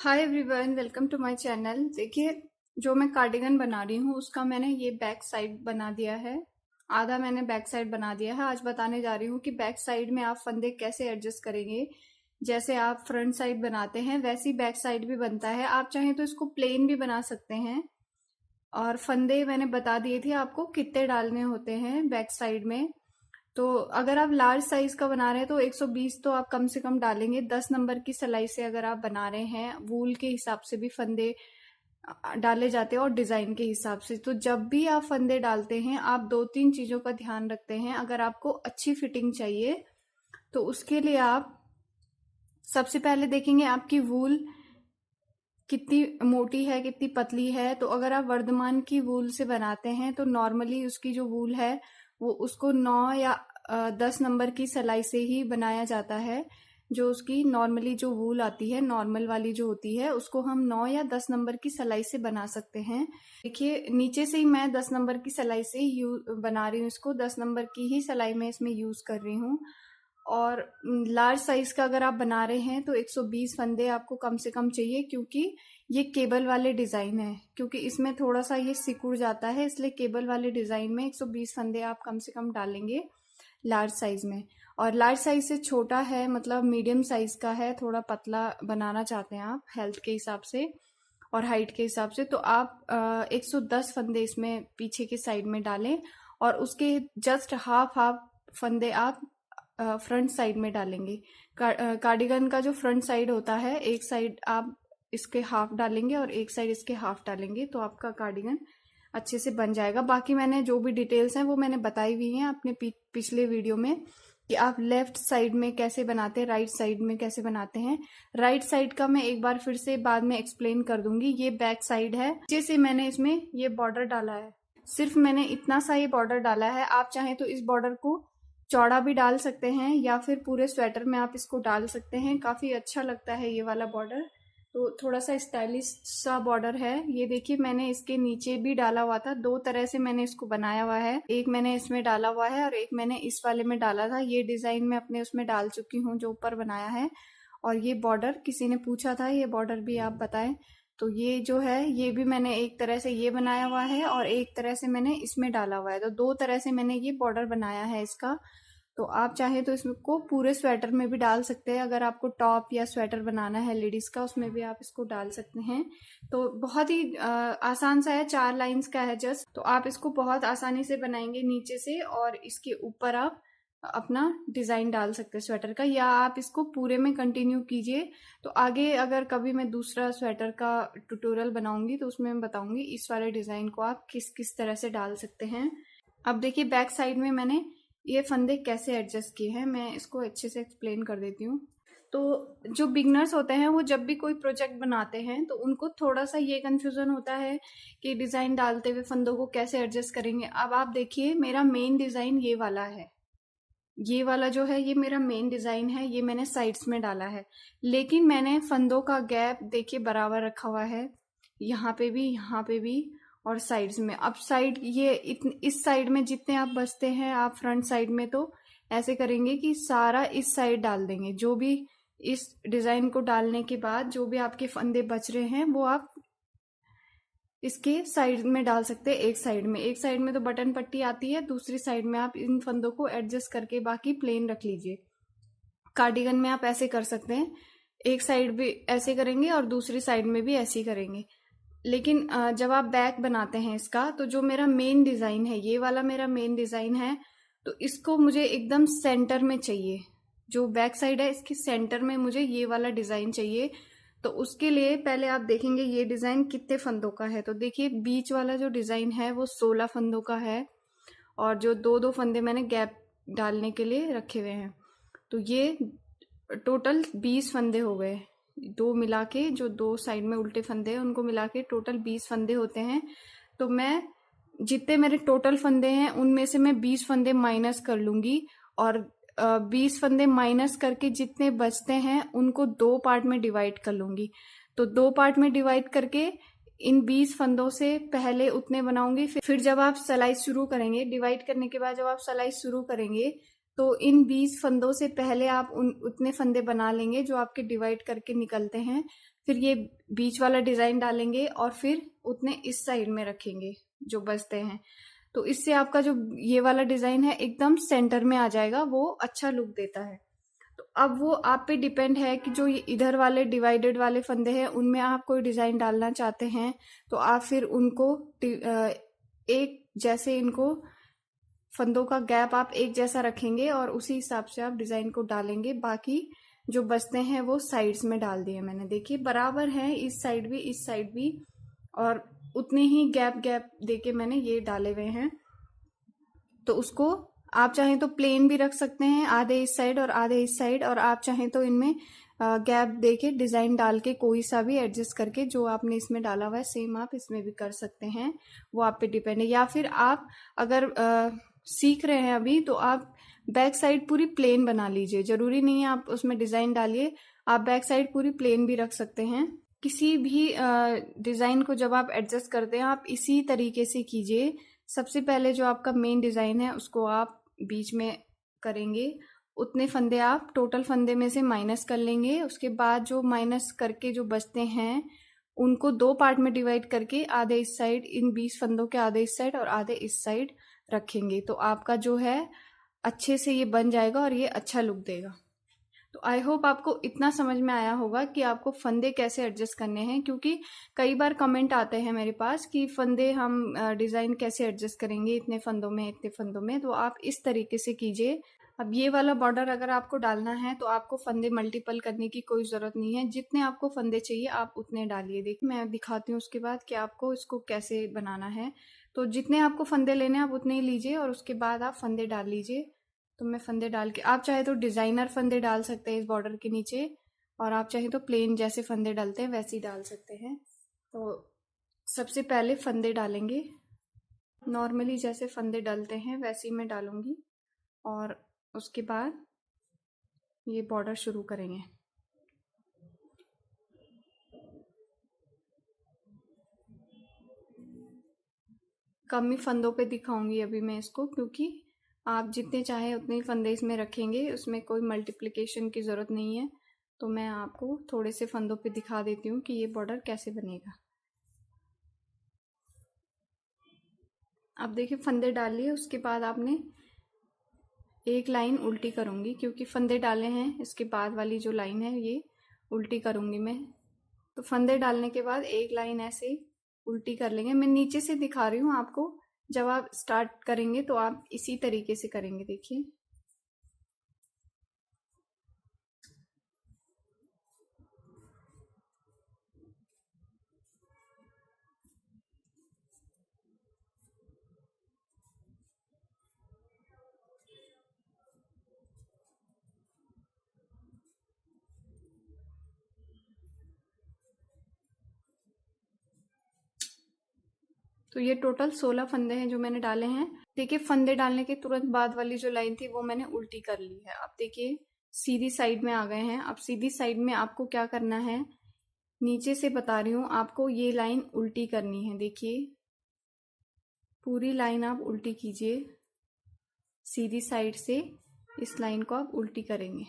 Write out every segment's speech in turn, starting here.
Hi everyone, welcome to my channel. देखिए, जो मैं कार्डिगन बना रही हूँ उसका मैंने ये बैक साइड बना दिया है। आधा मैंने बैक साइड बना दिया है। आज बताने जा रही हूँ कि बैक साइड में आप फंदे कैसे एडजस्ट करेंगे। जैसे आप फ्रंट साइड बनाते हैं वैसी बैक साइड भी बनता है। आप चाहें तो इसको प्लेन भी बना सकते हैं। और फंदे मैंने बता दिए थे आपको कितने डालने होते हैं बैक साइड में। तो अगर आप लार्ज साइज का बना रहे हैं तो 120 तो आप कम से कम डालेंगे। 10 नंबर की सिलाई से अगर आप बना रहे हैं, वूल के हिसाब से भी फंदे डाले जाते हैं और डिजाइन के हिसाब से। तो जब भी आप फंदे डालते हैं आप दो तीन चीजों का ध्यान रखते हैं। अगर आपको अच्छी फिटिंग चाहिए तो उसके लिए आप सबसे पहले देखेंगे आपकी वूल कितनी मोटी है, कितनी पतली है। तो अगर आप वर्धमान की वूल से बनाते हैं तो नॉर्मली उसकी जो वूल है वो उसको 9 या 10 नंबर की सिलाई से ही बनाया जाता है। जो उसकी नॉर्मली जो वूल आती है, नॉर्मल वाली जो होती है, उसको हम 9 या 10 नंबर की सिलाई से बना सकते हैं। देखिए, नीचे से ही मैं 10 नंबर की सिलाई से बना रही हूँ इसको। 10 नंबर की ही सिलाई मैं इसमें यूज कर रही हूँ। और लार्ज साइज का अगर आप बना रहे हैं तो 120 फंदे आपको कम से कम चाहिए, क्योंकि ये केबल वाले डिजाइन है। क्योंकि इसमें थोड़ा सा ये सिकुड़ जाता है, इसलिए केबल वाले डिजाइन में 120 फंदे आप कम से कम डालेंगे लार्ज साइज में। और लार्ज साइज से छोटा है, मतलब मीडियम साइज का है, थोड़ा पतला बनाना चाहते हैं आप हेल्थ के हिसाब से और हाइट के हिसाब से, तो आप 110 फंदे इसमें पीछे के साइड में डालें। और उसके जस्ट हाफ हाफ फंदे आप फ्रंट साइड में डालेंगे। कार्डिगन का जो फ्रंट साइड होता है, एक साइड आप इसके हाफ डालेंगे और एक साइड इसके हाफ डालेंगे तो आपका कार्डिगन अच्छे से बन जाएगा। बाकी मैंने जो भी डिटेल्स हैं वो मैंने बताई हुई हैं अपने पिछले वीडियो में, कि आप लेफ्ट साइड में कैसे बनाते हैं, राइट साइड में कैसे बनाते हैं। राइट साइड का मैं एक बार फिर से बाद में एक्सप्लेन कर दूंगी। ये बैक साइड है। नीचे से मैंने इसमें ये बॉर्डर डाला है, सिर्फ मैंने इतना सा ये बॉर्डर डाला है। आप चाहें तो इस बॉर्डर को चौड़ा भी डाल सकते हैं या फिर पूरे स्वेटर में आप इसको डाल सकते हैं। काफी अच्छा लगता है ये वाला बॉर्डर। तो थोड़ा सा स्टाइलिश सा बॉर्डर है ये। देखिए, मैंने इसके नीचे भी डाला हुआ था। दो तरह से मैंने इसको बनाया हुआ है। एक मैंने इसमें डाला हुआ है और एक मैंने इस वाले में डाला था। ये डिजाइन मैं अपने उसमें डाल चुकी हूँ जो ऊपर बनाया है। और ये बॉर्डर किसी ने पूछा था, ये बॉर्डर भी आप बताएं। तो ये जो है ये भी मैंने एक तरह से ये बनाया हुआ है और एक तरह से मैंने इसमें डाला हुआ है। तो दो तरह से मैंने ये बॉर्डर बनाया है इसका। तो आप चाहे तो इसको पूरे स्वेटर में भी डाल सकते हैं। अगर आपको टॉप या स्वेटर बनाना है लेडीज का, उसमें भी आप इसको डाल सकते हैं। तो बहुत ही आसान सा है, 4 लाइंस का है जस्ट। तो आप इसको बहुत आसानी से बनाएंगे नीचे से, और इसके ऊपर आप अपना डिजाइन डाल सकते हैं स्वेटर का, या आप इसको पूरे में कंटिन्यू कीजिए। तो आगे अगर कभी मैं दूसरा स्वेटर का ट्यूटोरियल बनाऊंगी तो उसमें मैं बताऊंगी इस वाले डिजाइन को आप किस किस तरह से डाल सकते हैं। अब देखिए, बैक साइड में मैंने ये फंदे कैसे एडजस्ट किए हैं, मैं इसको अच्छे से एक्सप्लेन कर देती हूँ। तो जो बिगनर्स होते हैं वो जब भी कोई प्रोजेक्ट बनाते हैं तो उनको थोड़ा सा ये कंफ्यूजन होता है कि डिजाइन डालते हुए फंदों को कैसे एडजस्ट करेंगे। अब आप देखिए, मेरा मेन डिजाइन ये वाला है। ये वाला जो है ये मेरा मेन डिजाइन है। ये मैंने साइड्स में डाला है, लेकिन मैंने फंदों का गैप देखिए बराबर रखा हुआ है, यहाँ पे भी, यहाँ पे भी, और साइड्स में। अब साइड ये इस साइड में जितने आप बचते हैं आप फ्रंट साइड में तो ऐसे करेंगे कि सारा इस साइड डाल देंगे। जो भी इस डिजाइन को डालने के बाद जो भी आपके फंदे बच रहे हैं वो आप इसके साइड में डाल सकते हैं। एक साइड में तो बटन पट्टी आती है, दूसरी साइड में आप इन फंदों को एडजस्ट करके बाकी प्लेन रख लीजिए। कार्डिगन में आप ऐसे कर सकते हैं, एक साइड भी ऐसे करेंगे और दूसरी साइड में भी ऐसे ही करेंगे। लेकिन जब आप बैक बनाते हैं इसका, तो जो मेरा मेन डिजाइन है, ये वाला मेरा मेन डिजाइन है, तो इसको मुझे एकदम सेंटर में चाहिए। जो बैक साइड है इसके सेंटर में मुझे ये वाला डिजाइन चाहिए। तो उसके लिए पहले आप देखेंगे ये डिजाइन कितने फंदों का है। तो देखिए, बीच वाला जो डिजाइन है वो 16 फंदों का है, और जो दो दो फंदे मैंने गैप डालने के लिए रखे हुए हैं। तो ये टोटल 20 फंदे हो गए। दो मिला के, जो दो साइड में उल्टे फंदे हैं उनको मिला के टोटल 20 फंदे होते हैं। तो मैं जितने मेरे टोटल फंदे हैं उनमें से मैं 20 फंदे माइनस कर लूंगी, और 20 फंदे माइनस करके जितने बचते हैं उनको दो पार्ट में डिवाइड कर लूंगी। तो दो पार्ट में डिवाइड करके इन 20 फंदों से पहले उतने बनाऊंगी। फिर जब आप सिलाई शुरू करेंगे, डिवाइड करने के बाद जब आप सिलाई शुरू करेंगे तो इन 20 फंदों से पहले आप उतने फंदे बना लेंगे जो आपके डिवाइड करके निकलते हैं। फिर ये बीच वाला डिजाइन डालेंगे और फिर उतने इस साइड में रखेंगे जो बचते हैं। तो इससे आपका जो ये वाला डिजाइन है एकदम सेंटर में आ जाएगा, वो अच्छा लुक देता है। तो अब वो आप पे डिपेंड है कि जो ये इधर वाले डिवाइडेड वाले फंदे हैं उनमें आप कोई डिजाइन डालना चाहते हैं तो आप फिर उनको एक जैसे इनको फंदों का गैप आप एक जैसा रखेंगे और उसी हिसाब से आप डिजाइन को डालेंगे। बाकी जो बचते हैं वो साइड्स में डाल दिए मैंने, देखिए बराबर है, इस साइड भी इस साइड भी, और उतने ही गैप गैप देके मैंने ये डाले हुए हैं। तो उसको आप चाहें तो प्लेन भी रख सकते हैं, आधे इस साइड और आधे इस साइड, और आप चाहें तो इनमें गैप देके डिजाइन डाल के कोई सा भी एडजस्ट करके जो आपने इसमें डाला हुआ है सेम आप इसमें भी कर सकते हैं, वो आप पे डिपेंड है। या फिर आप अगर सीख रहे हैं अभी तो आप बैक साइड पूरी प्लेन बना लीजिए, जरूरी नहीं है आप उसमें डिजाइन डालिए, आप बैक साइड पूरी प्लेन भी रख सकते हैं। किसी भी डिजाइन को जब आप एडजस्ट करते हैं आप इसी तरीके से कीजिए। सबसे पहले जो आपका मेन डिजाइन है उसको आप बीच में करेंगे, उतने फंदे आप टोटल फंदे में से माइनस कर लेंगे। उसके बाद जो माइनस करके जो बचते हैं उनको दो पार्ट में डिवाइड करके आधे इस साइड, इन 20 फंदों के आधे इस साइड और आधे इस साइड रखेंगे। तो आपका जो है अच्छे से ये बन जाएगा और ये अच्छा लुक देगा। तो आई होप आपको इतना समझ में आया होगा कि आपको फंदे कैसे एडजस्ट करने हैं, क्योंकि कई बार कमेंट आते हैं मेरे पास कि फंदे हम डिजाइन कैसे एडजस्ट करेंगे इतने फंदों में इतने फंदों में। तो आप इस तरीके से कीजिए। अब ये वाला बॉर्डर अगर आपको डालना है तो आपको फंदे मल्टीपल करने की कोई जरूरत नहीं है, जितने आपको फंदे चाहिए आप उतने डालिए। देखिए मैं दिखाती हूँ उसके बाद कि आपको इसको कैसे बनाना है। तो जितने आपको फंदे लेने हैं आप उतने ही लीजिए और उसके बाद आप फंदे डाल लीजिए। तो मैं फंदे डाल के, आप चाहे तो डिजाइनर फंदे डाल सकते हैं इस बॉर्डर के नीचे, और आप चाहे तो प्लेन जैसे फंदे डालते हैं वैसे ही डाल सकते हैं। तो सबसे पहले फंदे डालेंगे, नॉर्मली जैसे फंदे डालते हैं वैसे ही मैं डालूंगी, और उसके बाद ये बॉर्डर शुरू करेंगे। कम ही फंदों पे दिखाऊंगी अभी मैं इसको, क्योंकि आप जितने चाहे उतने ही फंदे इसमें रखेंगे, उसमें कोई मल्टीप्लिकेशन की ज़रूरत नहीं है। तो मैं आपको थोड़े से फंदों पे दिखा देती हूँ कि ये बॉर्डर कैसे बनेगा। अब देखिए फंदे डाल लिए, उसके बाद आपने एक लाइन उल्टी करूँगी, क्योंकि फंदे डाले हैं इसके बाद वाली जो लाइन है ये उल्टी करूँगी मैं। तो फंदे डालने के बाद एक लाइन ऐसे उल्टी कर लेंगे। मैं नीचे से दिखा रही हूँ आपको, जब आप स्टार्ट करेंगे तो आप इसी तरीके से करेंगे। देखिए तो ये टोटल 16 फंदे हैं जो मैंने डाले हैं। देखिए फंदे डालने के तुरंत बाद वाली जो लाइन थी वो मैंने उल्टी कर ली है। अब देखिए सीधी साइड में आ गए हैं। अब सीधी साइड में आपको क्या करना है, नीचे से बता रही हूँ आपको, ये लाइन उल्टी करनी है। देखिए पूरी लाइन आप उल्टी कीजिए, सीधी साइड से इस लाइन को आप उल्टी करेंगे।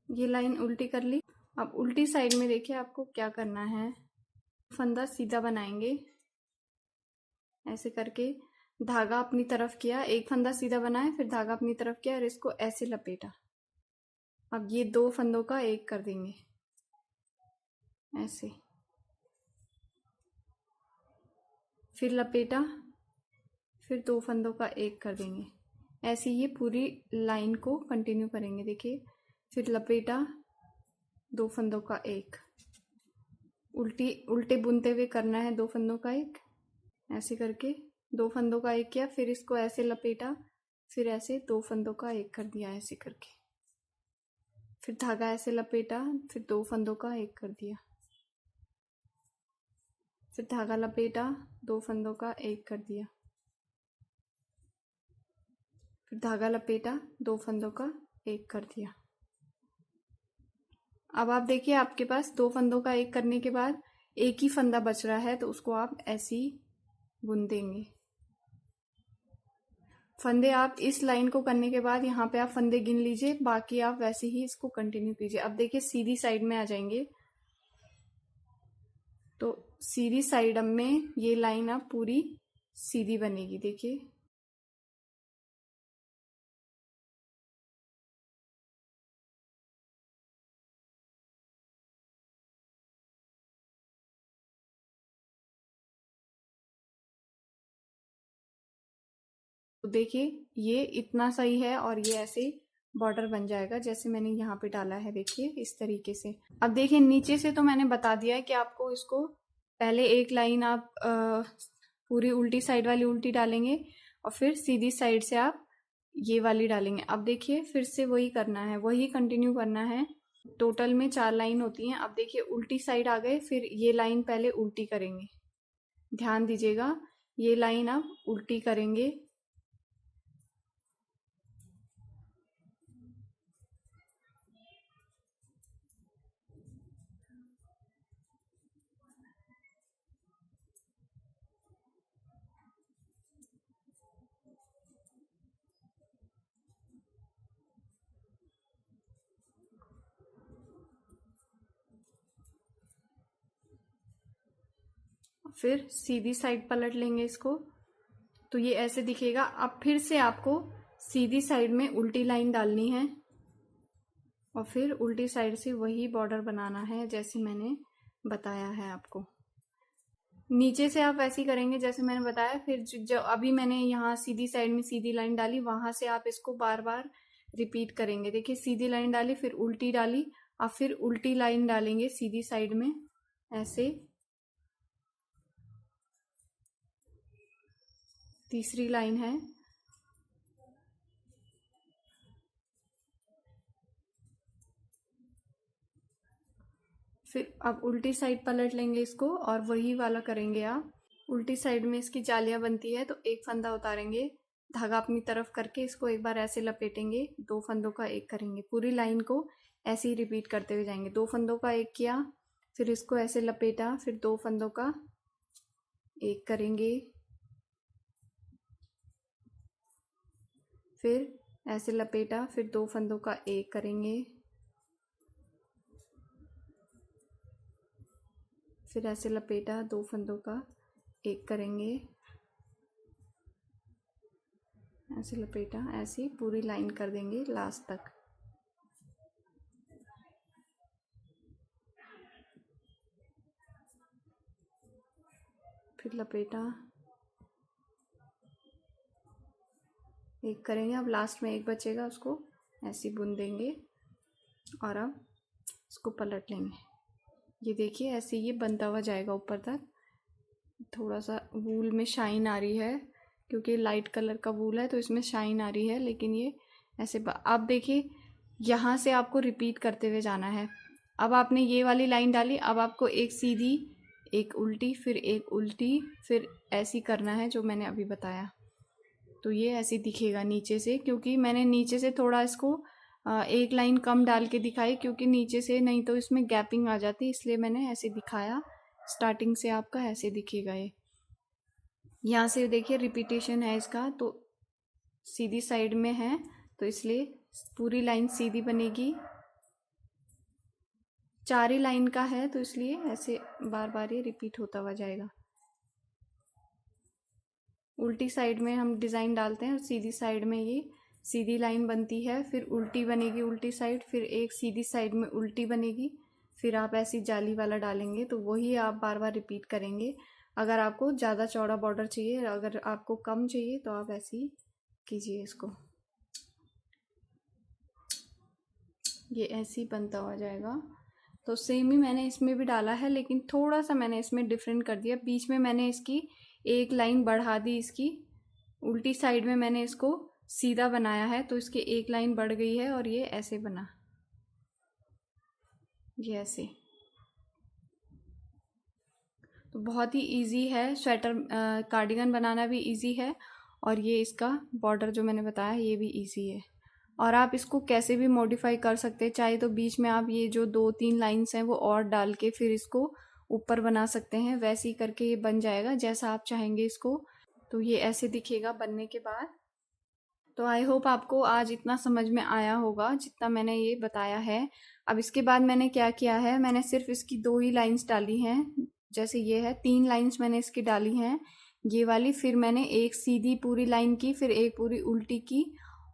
ये लाइन उल्टी कर ली। अब उल्टी साइड में देखिए आपको क्या करना है, फंदा सीधा बनाएंगे ऐसे करके, धागा अपनी तरफ किया, एक फंदा सीधा बनाया, फिर धागा अपनी तरफ किया और इसको ऐसे लपेटा। अब ये दो फंदों का एक कर देंगे ऐसे, फिर लपेटा, फिर दो फंदों का एक कर देंगे। ऐसे ये पूरी लाइन को कंटिन्यू करेंगे। देखिए फिर लपेटा, दो फंदों का एक, उल्टे बुनते हुए करना है, दो फंदों का एक ऐसे करके, दो फंदों का एक किया, फिर इसको ऐसे लपेटा, फिर ऐसे दो फंदों का एक कर दिया ऐसे करके, फिर धागा ऐसे लपेटा, फिर दो फंदों का एक कर दिया, फिर धागा लपेटा, दो फंदों का एक कर दिया, फिर धागा लपेटा, दो फंदों का एक कर दिया। अब आप देखिए आपके पास 2 फंदों का एक करने के बाद एक ही फंदा बच रहा है, तो उसको आप ऐसे ही बुन देंगे। फंदे आप इस लाइन को करने के बाद यहाँ पे आप फंदे गिन लीजिए, बाकी आप वैसे ही इसको कंटिन्यू कीजिए। अब देखिए सीधी साइड में आ जाएंगे, तो सीधी साइड में ये लाइन अब पूरी सीधी बनेगी। देखिए तो देखिए ये इतना सही है और ये ऐसे बॉर्डर बन जाएगा जैसे मैंने यहाँ पे डाला है। देखिए इस तरीके से। अब देखिए नीचे से तो मैंने बता दिया है कि आपको इसको पहले एक लाइन आप पूरी उल्टी साइड वाली उल्टी डालेंगे और फिर सीधी साइड से आप ये वाली डालेंगे। अब देखिए फिर से वही करना है, वही कंटिन्यू करना है। टोटल में 4 लाइन होती हैं। अब देखिए उल्टी साइड आ गए, फिर ये लाइन पहले उल्टी करेंगे। ध्यान दीजिएगा, ये लाइन अब उल्टी करेंगे। फिर सीधी साइड पलट लेंगे इसको, तो ये ऐसे दिखेगा। अब फिर से आपको सीधी साइड में उल्टी लाइन डालनी है और फिर उल्टी साइड से वही बॉर्डर बनाना है जैसे मैंने बताया है आपको। नीचे से आप ऐसे ही करेंगे जैसे मैंने बताया। फिर जो अभी मैंने यहाँ सीधी साइड में सीधी लाइन डाली, वहां से आप इसको बार बार रिपीट करेंगे। देखिए सीधी लाइन डाली, फिर उल्टी डाली, अब फिर उल्टी लाइन डालेंगे सीधी साइड में ऐसे। तीसरी लाइन है, फिर अब उल्टी साइड पलट लेंगे इसको और वही वाला करेंगे आप। उल्टी साइड में इसकी जालियां बनती है, तो एक फंदा उतारेंगे, धागा अपनी तरफ करके इसको एक बार ऐसे लपेटेंगे, 2 फंदों का एक करेंगे। पूरी लाइन को ऐसे ही रिपीट करते हुए जाएंगे। 2 फंदों का एक किया, फिर इसको ऐसे लपेटा, फिर 2 फंदों का एक करेंगे, फिर ऐसे लपेटा, फिर 2 फंदों का एक करेंगे, फिर ऐसे लपेटा, 2 फंदों का एक करेंगे, ऐसे लपेटा, ऐसे पूरी लाइन कर देंगे लास्ट तक। फिर लपेटा, एक करेंगे। अब लास्ट में एक बचेगा, उसको ऐसे बुन देंगे और अब इसको पलट लेंगे। ये देखिए ऐसे ये बनता हुआ जाएगा ऊपर तक। थोड़ा सा वूल में शाइन आ रही है क्योंकि लाइट कलर का वूल है, तो इसमें शाइन आ रही है, लेकिन ये ऐसे आप देखिए यहाँ से आपको रिपीट करते हुए जाना है। अब आपने ये वाली लाइन डाली, अब आपको एक सीधी, एक उल्टी, फिर एक उल्टी, फिर ऐसी करना है जो मैंने अभी बताया। तो ये ऐसे दिखेगा नीचे से, क्योंकि मैंने नीचे से थोड़ा इसको एक लाइन कम डाल के दिखाई, क्योंकि नीचे से नहीं तो इसमें गैपिंग आ जाती, इसलिए मैंने ऐसे दिखाया। स्टार्टिंग से आपका ऐसे दिखेगा। ये यहाँ से देखिए रिपीटेशन है इसका, तो सीधी साइड में है तो इसलिए पूरी लाइन सीधी बनेगी। 4 ही लाइन का है तो इसलिए ऐसे बार बार ये रिपीट होता हुआ जाएगा। उल्टी साइड में हम डिज़ाइन डालते हैं और सीधी साइड में ये सीधी लाइन बनती है, फिर उल्टी बनेगी उल्टी साइड, फिर एक सीधी साइड में उल्टी बनेगी, फिर आप ऐसी जाली वाला डालेंगे। तो वही आप बार बार रिपीट करेंगे। अगर आपको ज़्यादा चौड़ा बॉर्डर चाहिए, अगर आपको कम चाहिए तो आप ऐसे ही कीजिए इसको। ये ऐसे ही बनता हुआ जाएगा। तो सेम ही मैंने इसमें भी डाला है, लेकिन थोड़ा सा मैंने इसमें डिफरेंट कर दिया। बीच में मैंने इसकी एक लाइन बढ़ा दी, इसकी उल्टी साइड में मैंने इसको सीधा बनाया है, तो इसकी एक लाइन बढ़ गई है और ये ऐसे बना, ये ऐसे। तो बहुत ही इजी है, स्वेटर कार्डिगन बनाना भी इजी है और ये इसका बॉर्डर जो मैंने बताया ये भी इजी है। और आप इसको कैसे भी मॉडिफाई कर सकते हैं, चाहे तो बीच में आप ये जो 2-3 लाइंस हैं वो और डाल के फिर इसको ऊपर बना सकते हैं। वैसे ही करके ये बन जाएगा जैसा आप चाहेंगे इसको। तो ये ऐसे दिखेगा बनने के बाद। तो आई होप आपको आज इतना समझ में आया होगा जितना मैंने ये बताया है। अब इसके बाद मैंने क्या किया है, मैंने सिर्फ इसकी 2 ही लाइंस डाली हैं। जैसे ये है 3 लाइंस मैंने इसकी डाली हैं, ये वाली, फिर मैंने एक सीधी पूरी लाइन की, फिर एक पूरी उल्टी की,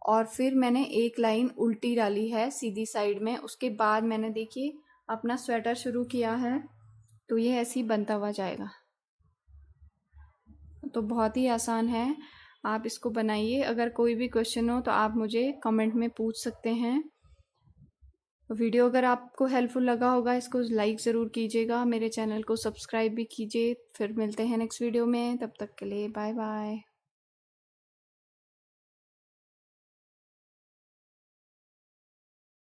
और फिर मैंने एक लाइन उल्टी डाली है सीधी साइड में। उसके बाद मैंने देखिए अपना स्वेटर शुरू किया है। तो ये ऐसे ही बनता हुआ जाएगा। तो बहुत ही आसान है, आप इसको बनाइए। अगर कोई भी क्वेश्चन हो तो आप मुझे कमेंट में पूछ सकते हैं। वीडियो अगर आपको हेल्पफुल लगा होगा इसको लाइक ज़रूर कीजिएगा, मेरे चैनल को सब्सक्राइब भी कीजिए। फिर मिलते हैं नेक्स्ट वीडियो में, तब तक के लिए बाय बाय।